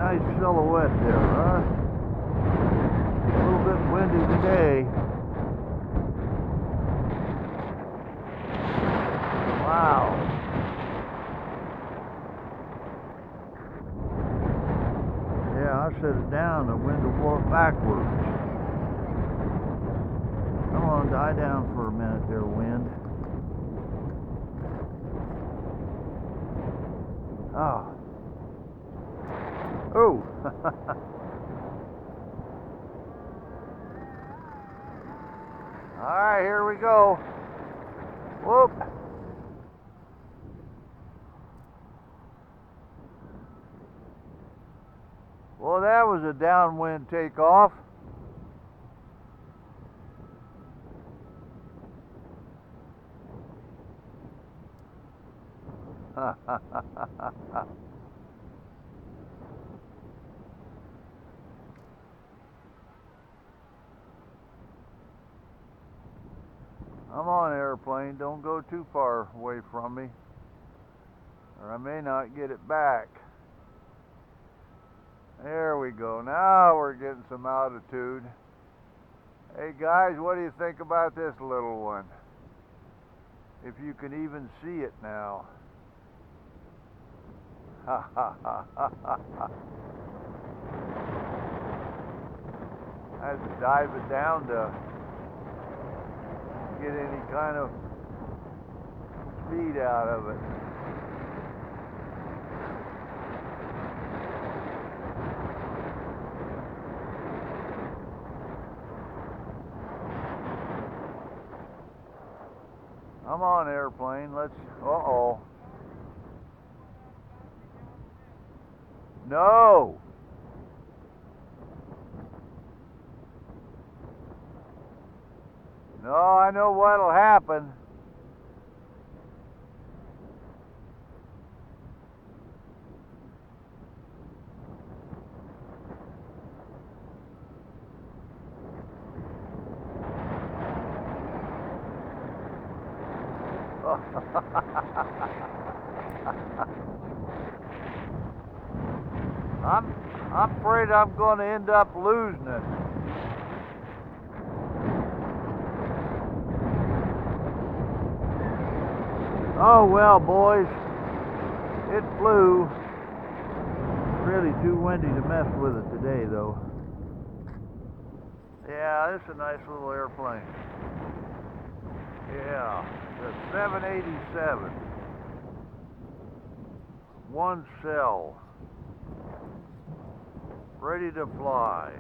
Nice silhouette there, huh? A little bit windy today. Wow. Yeah, I set it down, the wind will blow it backwards. Come on, die down for a minute there, wind. Oh. Oh. Alright, here we go. Whoop. Well, that was a downwind takeoff. Come on, airplane, don't go too far away from me, or I may not get it back. There we go. Now we're getting some altitude. Hey guys, what do you think about this little one? If you can even see it now. Ha ha ha ha ha. I had to dive it down to get any kind of speed out of it. Come on, airplane, let's, uh-oh. No! No, I know what'll happen. I'm afraid I'm going to end up losing it. Oh well, boys, it flew. It's really too windy to mess with it today, though. Yeah, this is a nice little airplane. Yeah, the 787. One cell. Ready to fly.